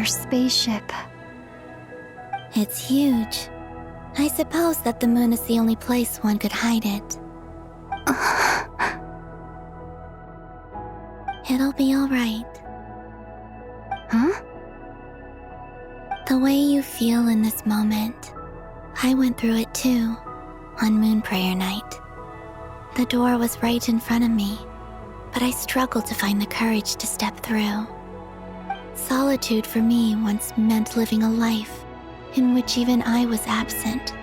spaceship. It's huge. I suppose that the moon is the only place one could hide it. It'll be all right. Huh? The way you feel in this moment, I went through it too, on Moon Prayer Night. The door was right in front of me, but I struggled to find the courage to step through. Solitude for me once meant living a life in which even I was absent.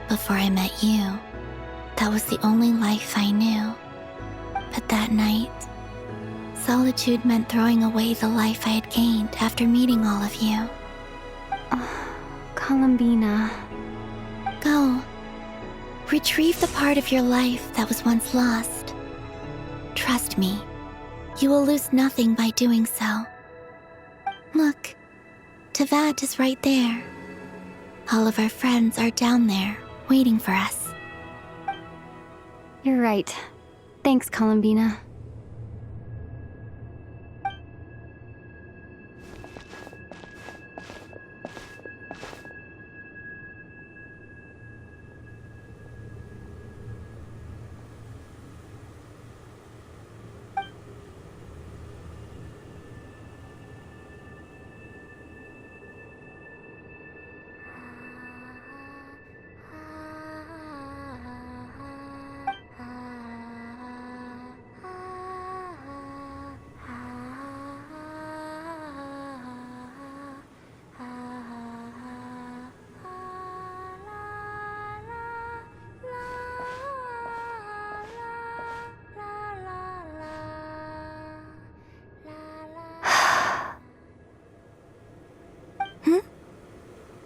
Before I met you, that was the only life I knew. But that night, solitude meant throwing away the life I had gained after meeting all of you. Columbina. Go. Retrieve the part of your life that was once lost. Trust me, you will lose nothing by doing so. Look, Tevat is right there. All of our friends are down there, waiting for us. You're right. Thanks, Columbina.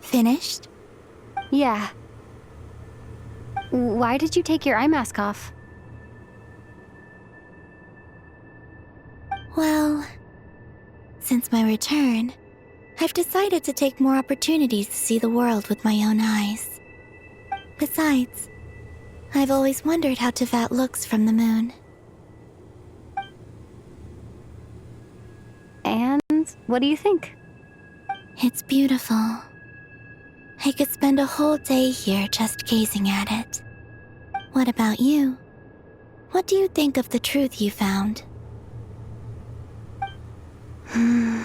Finished? Yeah. Why did you take your eye mask off? Well, since my return, I've decided to take more opportunities to see the world with my own eyes. Besides, I've always wondered how Tevat looks from the moon. And what do you think? It's beautiful. I could spend a whole day here just gazing at it. What about you? What do you think of the truth you found? I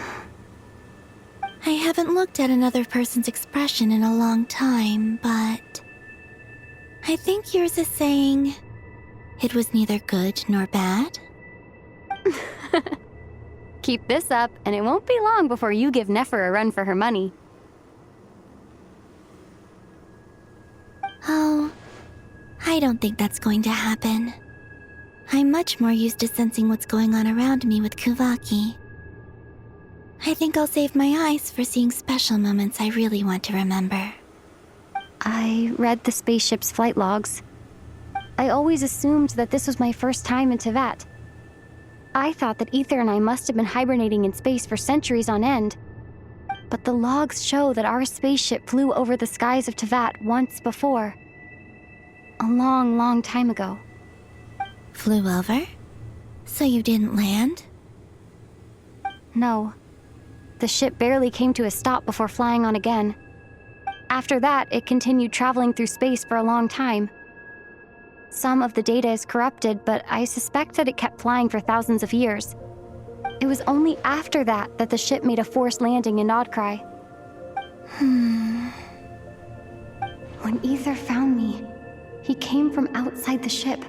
haven't looked at another person's expression in a long time, but I think yours is saying it was neither good nor bad. Keep this up, and it won't be long before you give Nefer a run for her money. Oh, I don't think that's going to happen. I'm much more used to sensing what's going on around me with Kuvaki. I think I'll save my eyes for seeing special moments I really want to remember. I read the spaceship's flight logs. I always assumed that this was my first time in Tevat. I thought that Ether and I must have been hibernating in space for centuries on end. But the logs show that our spaceship flew over the skies of Tevat once before. A long, long time ago. Flew over? So you didn't land? No. The ship barely came to a stop before flying on again. After that, it continued traveling through space for a long time. Some of the data is corrupted, but I suspect that it kept flying for thousands of years. It was only after that that the ship made a forced landing in Nodcry. When Ether found me, he came from outside the ship.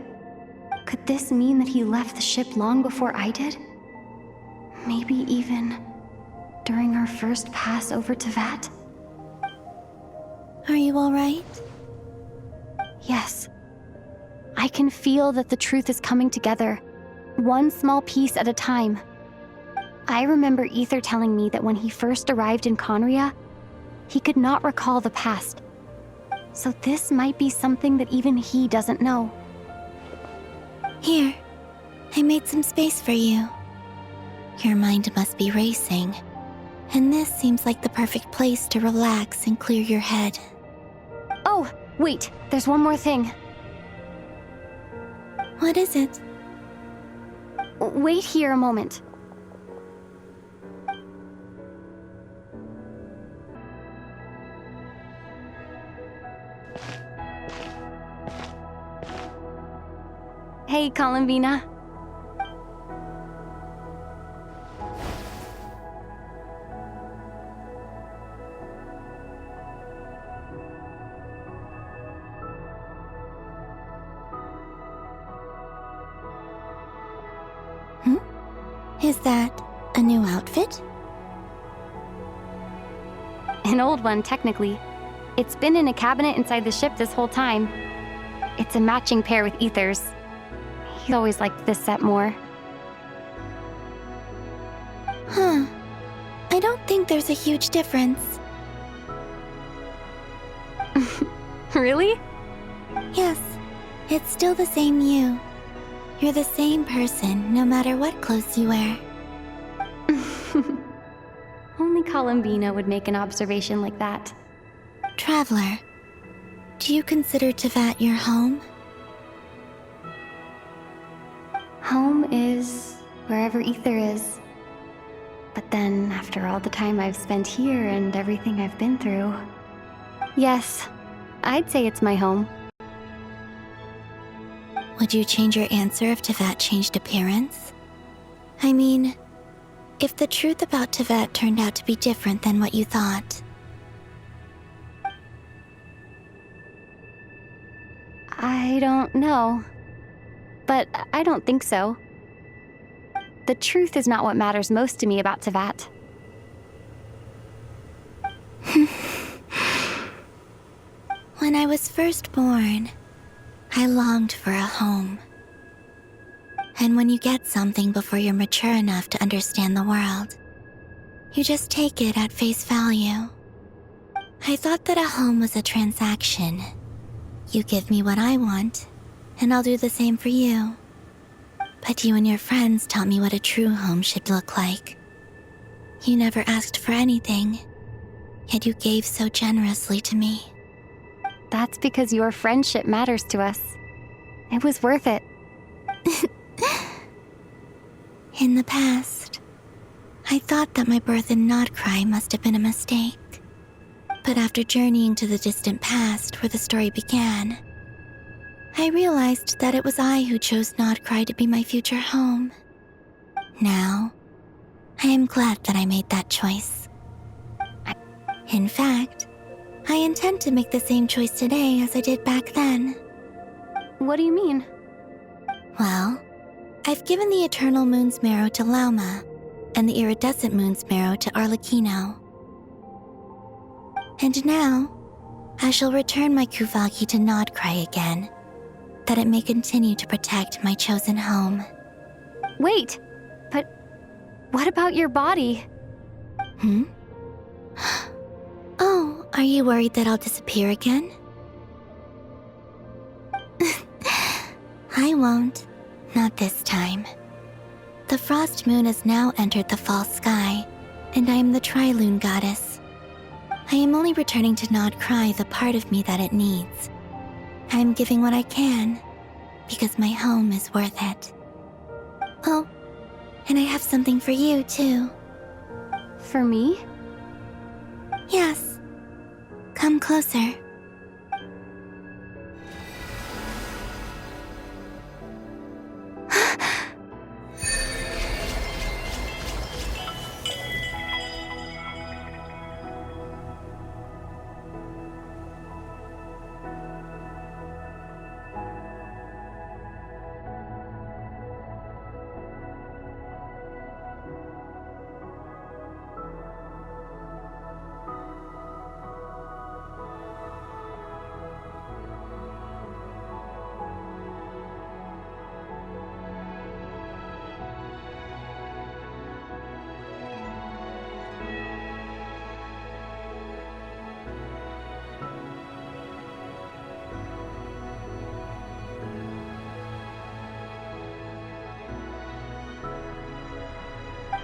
Could this mean that he left the ship long before I did? Maybe even during our first pass over Tevat? Are you all right? Yes. I can feel that the truth is coming together, one small piece at a time. I remember Ether telling me that when he first arrived in Conria, he could not recall the past. So this might be something that even he doesn't know. Here, I made some space for you. Your mind must be racing, and this seems like the perfect place to relax and clear your head. Oh, wait, there's one more thing. What is it? Wait here a moment. Hey, Columbina. Is that a new outfit? An old one, technically. It's been in a cabinet inside the ship this whole time. It's a matching pair with Ether's. He always liked this set more. Huh. I don't think there's a huge difference. Really? Yes, it's still the same you. You're the same person, no matter what clothes you wear. Only Columbina would make an observation like that. Traveler, do you consider Tevat your home? Home is wherever Ether is. But then, after all the time I've spent here and everything I've been through... Yes, I'd say it's my home. Would you change your answer if Tevat changed appearance? I mean, if the truth about Tevat turned out to be different than what you thought. I don't know. But I don't think so. The truth is not what matters most to me about Tevat. When I was first born, I longed for a home. And when you get something before you're mature enough to understand the world, you just take it at face value. I thought that a home was a transaction. You give me what I want, and I'll do the same for you. But you and your friends taught me what a true home should look like. You never asked for anything, yet you gave so generously to me. That's because your friendship matters to us. It was worth it. In the past, I thought that my birth in Nodcry must have been a mistake. But after journeying to the distant past where the story began, I realized that it was I who chose Nodcry to be my future home. Now, I am glad that I made that choice. In fact, I intend to make the same choice today as I did back then. What do you mean? Well, I've given the Eternal Moon's Marrow to Lauma, and the Iridescent Moon's Marrow to Arlecchino. And now, I shall return my Kuvagi to Nodcry again, that it may continue to protect my chosen home. Wait, but what about your body? Oh, are you worried that I'll disappear again? I won't. Not this time. The Frost Moon has now entered the fall sky, and I am the Trilune Goddess. I am only returning to Nodcry the part of me that it needs. I am giving what I can, because my home is worth it. Oh, and I have something for you, too. For me? Yes. Come closer.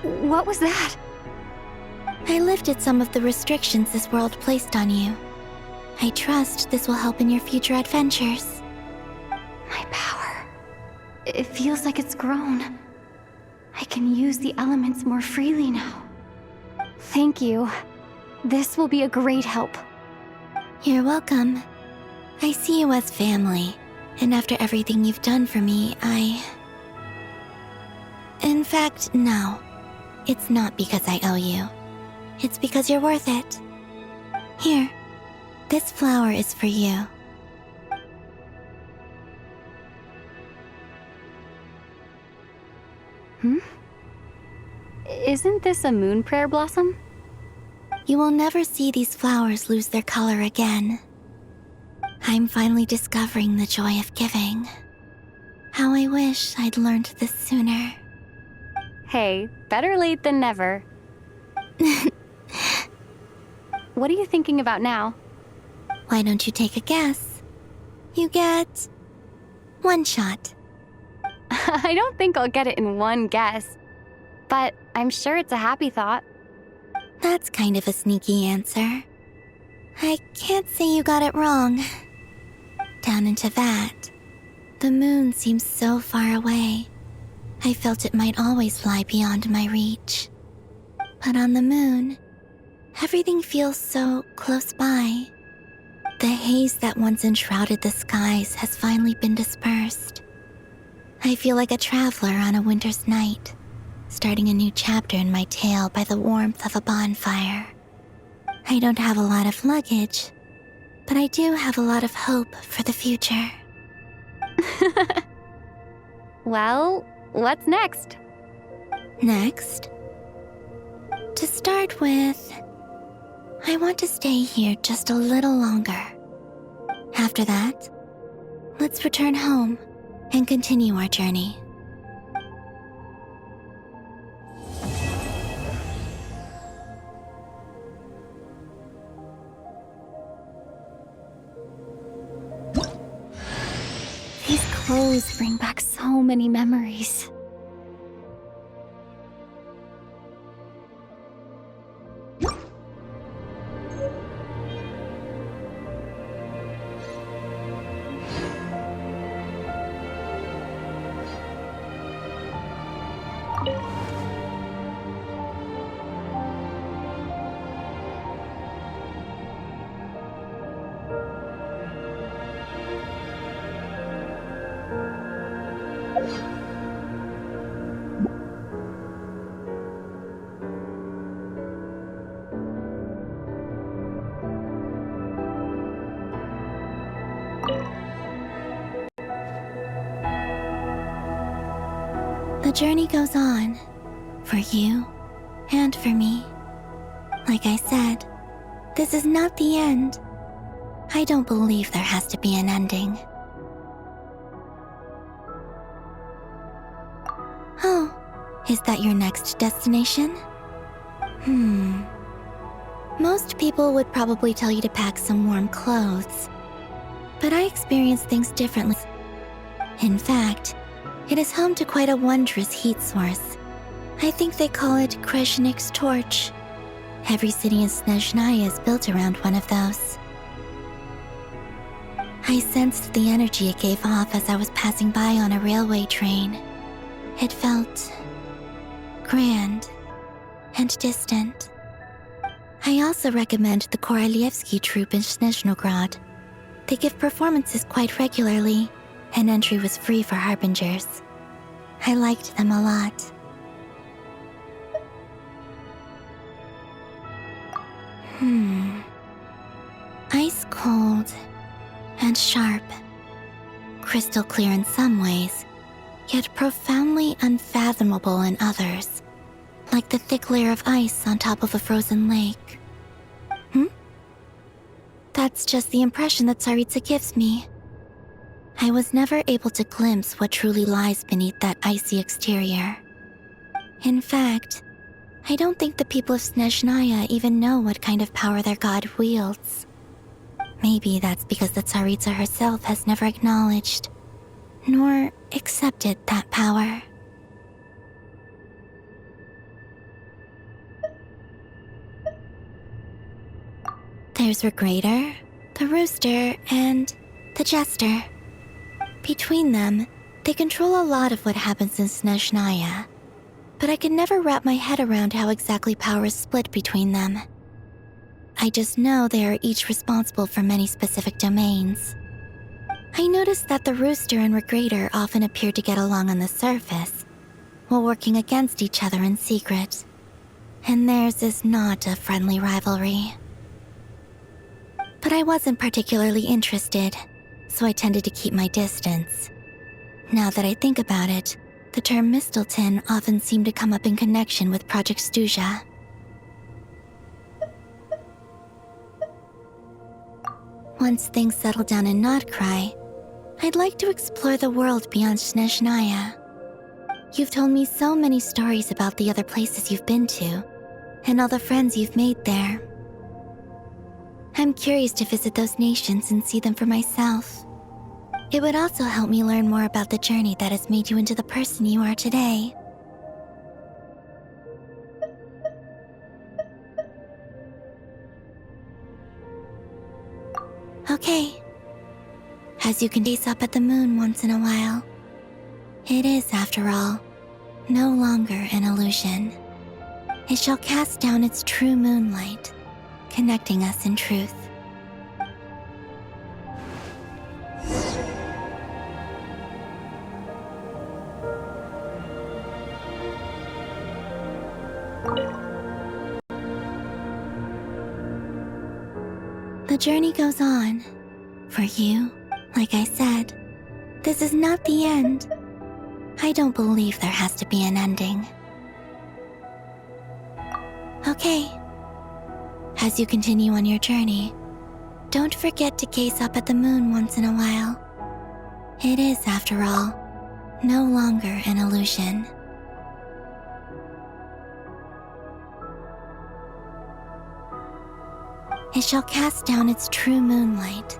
What was that? I lifted some of the restrictions this world placed on you. I trust this will help in your future adventures. My power. It feels like it's grown. I can use the elements more freely now. Thank you. This will be a great help. You're welcome. I see you as family, And after everything you've done for me, In fact, no. It's not because I owe you. It's because you're worth it. Here, this flower is for you. Isn't this a moon prayer blossom? You will never see these flowers lose their color again. I'm finally discovering the joy of giving. How I wish I'd learned this sooner. Hey, better late than never. What are you thinking about now? Why don't you take a guess? You get 1 shot. I don't think I'll get it in one guess, but I'm sure it's a happy thought. That's kind of a sneaky answer. I can't say you got it wrong. Down in Teyvat, the moon seems so far away. I felt it might always lie beyond my reach. But on the moon, everything feels so close by. The haze that once enshrouded the skies has finally been dispersed. I feel like a traveler on a winter's night, starting a new chapter in my tale by the warmth of a bonfire. I don't have a lot of luggage, but I do have a lot of hope for the future. Well, what's next? Next? To start with, I want to stay here just a little longer. After that, let's return home and continue our journey. These clothes bring back so many memories. The journey goes on, for you and for me. Like I said, this is not the end. I don't believe there has to be an ending. Oh, is that your next destination? Most people would probably tell you to pack some warm clothes, but I experience things differently. In fact, it is home to quite a wondrous heat source. I think they call it Kreshnik's torch. Every city in Snezhnaya is built around one of those. I sensed the energy it gave off as I was passing by on a railway train. It felt grand and distant. I also recommend the Korolievsky troupe in Snezhnograd. They give performances quite regularly, and entry was free for harbingers. I liked them a lot. Ice cold and sharp. Crystal clear in some ways, yet profoundly unfathomable in others. Like the thick layer of ice on top of a frozen lake. That's just the impression that Tsaritsa gives me. I was never able to glimpse what truly lies beneath that icy exterior. In fact, I don't think the people of Snezhnaya even know what kind of power their god wields. Maybe that's because the Tsaritsa herself has never acknowledged, nor accepted that power. There's Regrator, the Rooster, and the Jester. Between them, they control a lot of what happens in Snezhnaya, but I can never wrap my head around how exactly power is split between them. I just know they are each responsible for many specific domains. I noticed that the rooster and regrator often appeared to get along on the surface, while working against each other in secret. And theirs is not a friendly rivalry. But I wasn't particularly interested, so I tended to keep my distance. Now that I think about it, the term Mistelton often seemed to come up in connection with Project Stuja. Once things settle down in Notcry, I'd like to explore the world beyond Snezhnaya. You've told me so many stories about the other places you've been to, and all the friends you've made there. I'm curious to visit those nations and see them for myself. It would also help me learn more about the journey that has made you into the person you are today. Okay. As you can gaze up at the moon once in a while, it is, after all, no longer an illusion. It shall cast down its true moonlight, connecting us in truth. The journey goes on. For you, like I said, this is not the end. I don't believe there has to be an ending. Okay. As you continue on your journey, don't forget to gaze up at the moon once in a while. It is, after all, no longer an illusion. It shall cast down its true moonlight,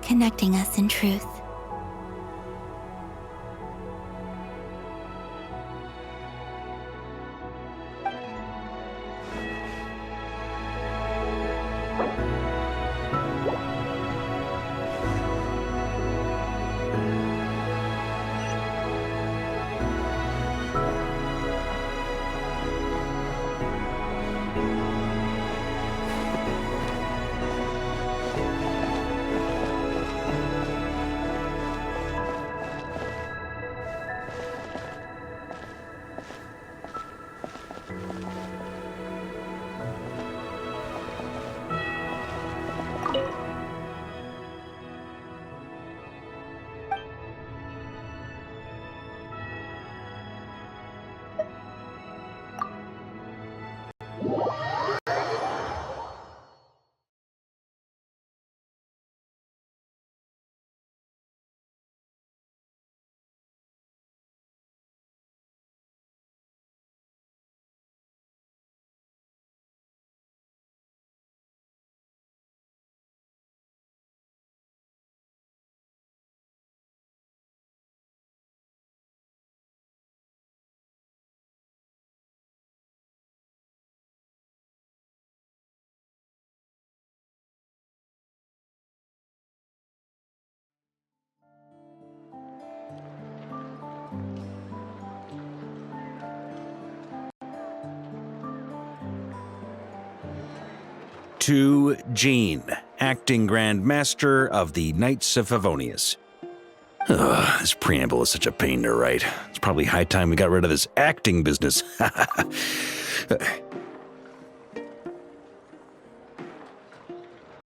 connecting us in truth. To Jean, acting Grand Master of the Knights of Favonius. Ugh, this preamble is such a pain to write. It's probably high time we got rid of this acting business.